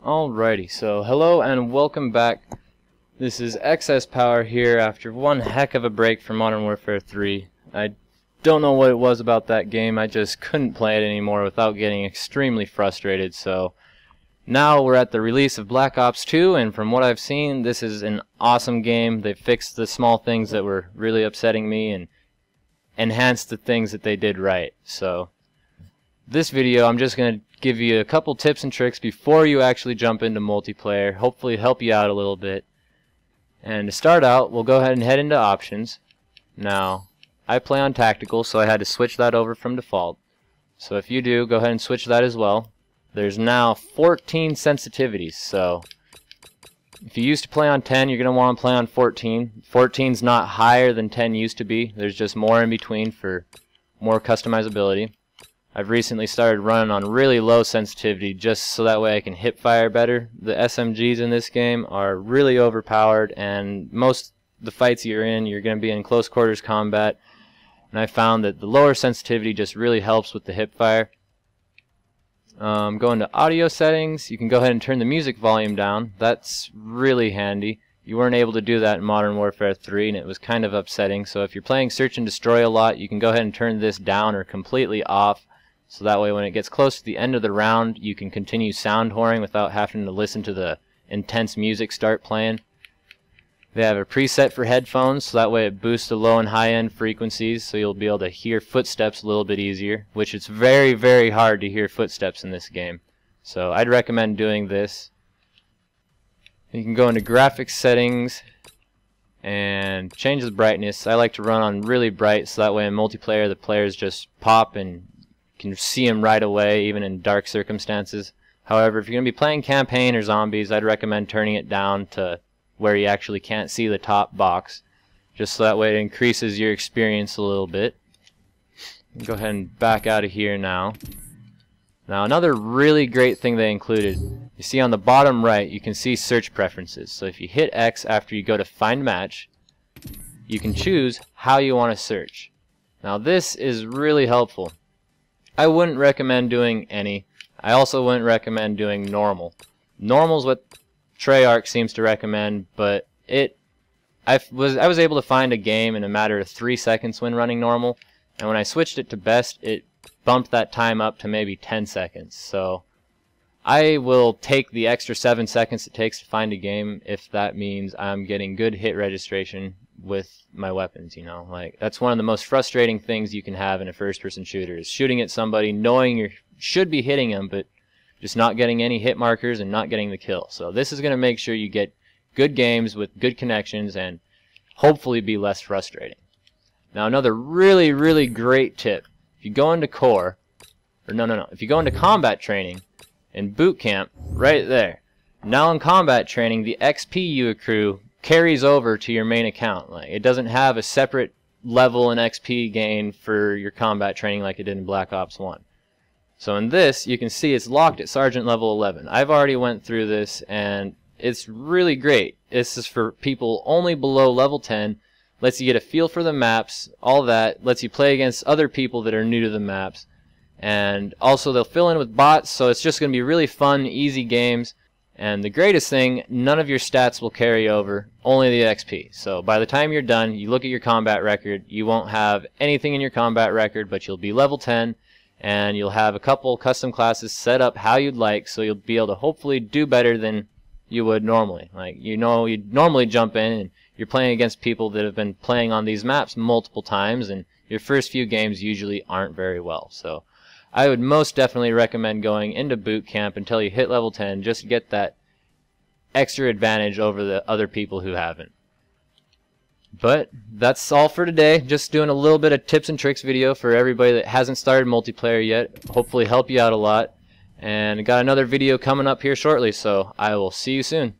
Alrighty, so hello and welcome back. This is XS Power here after one heck of a break from Modern Warfare 3. I don't know what it was about that game, I just couldn't play it anymore without getting extremely frustrated, so now we're at the release of Black Ops 2, and from what I've seen, this is an awesome game. They've fixed the small things that were really upsetting me and enhanced the things that they did right. So this video, I'm just going to give you a couple tips and tricks before you actually jump into multiplayer, hopefully help you out a little bit. And to start out, we'll go ahead and head into options. Now, I play on tactical, so I had to switch that over from default. So if you do, go ahead and switch that as well. There's now 14 sensitivities, so if you used to play on 10, you're going to want to play on 14. 14's not higher than 10 used to be. There's just more in between for more customizability. I've recently started running on really low sensitivity just so that way I can hip fire better. The SMGs in this game are really overpowered, and most of the fights you're in, you're going to be in close quarters combat, and I found that the lower sensitivity just really helps with the hip fire. Going to audio settings, you can go ahead and turn the music volume down. That's really handy. You weren't able to do that in Modern Warfare 3, and it was kind of upsetting. So if you're playing Search and Destroy a lot, you can go ahead and turn this down or completely off. So that way when it gets close to the end of the round, you can continue sound whoring without having to listen to the intense music start playing. They have a preset for headphones, so that way it boosts the low and high end frequencies, so you'll be able to hear footsteps a little bit easier, which it's very, very hard to hear footsteps in this game. So I'd recommend doing this. You can go into graphics settings and change the brightness. I like to run on really bright, so that way in multiplayer the players just pop and can see them right away, even in dark circumstances. However, if you're going to be playing campaign or zombies, I'd recommend turning it down to where you actually can't see the top box, just so that way it increases your experience a little bit. Go ahead and back out of here now. Now another really great thing they included, you see on the bottom right you can see search preferences. So if you hit X after you go to find match, you can choose how you want to search. Now this is really helpful. I wouldn't recommend doing any. I also wouldn't recommend doing normal. Normal is what Treyarch seems to recommend, but I was able to find a game in a matter of 3 seconds when running normal, and when I switched it to best, it bumped that time up to maybe 10 seconds. So I will take the extra 7 seconds it takes to find a game if that means I'm getting good hit registration with my weapons, you know. Like, that's one of the most frustrating things you can have in a first-person shooter, is shooting at somebody knowing you should be hitting them, but just not getting any hit markers and not getting the kill. So this is going to make sure you get good games with good connections and hopefully be less frustrating. Now another really, really great tip. If you go into core, or if you go into combat training in boot camp, right there. Now in combat training, the XP you accrue carries over to your main account. Like, it doesn't have a separate level in XP gain for your combat training like it did in Black Ops 1. So in this, you can see it's locked at Sergeant level 11. I've already went through this, and it's really great. This is for people only below level 10. Lets you get a feel for the maps, all that. Lets you play against other people that are new to the maps. And also they'll fill in with bots, so it's just going to be really fun, easy games. And the greatest thing, none of your stats will carry over, only the XP. So by the time you're done, you look at your combat record, you won't have anything in your combat record, but you'll be level 10. And you'll have a couple custom classes set up how you'd like, so you'll be able to hopefully do better than you would normally. Like, you know, you'd normally jump in and you're playing against people that have been playing on these maps multiple times, and your first few games usually aren't very well. So I would most definitely recommend going into boot camp until you hit level 10, just to get that extra advantage over the other people who haven't. But that's all for today. Just doing a little bit of tips and tricks video for everybody that hasn't started multiplayer yet. Hopefully help you out a lot. And I got another video coming up here shortly, so I will see you soon.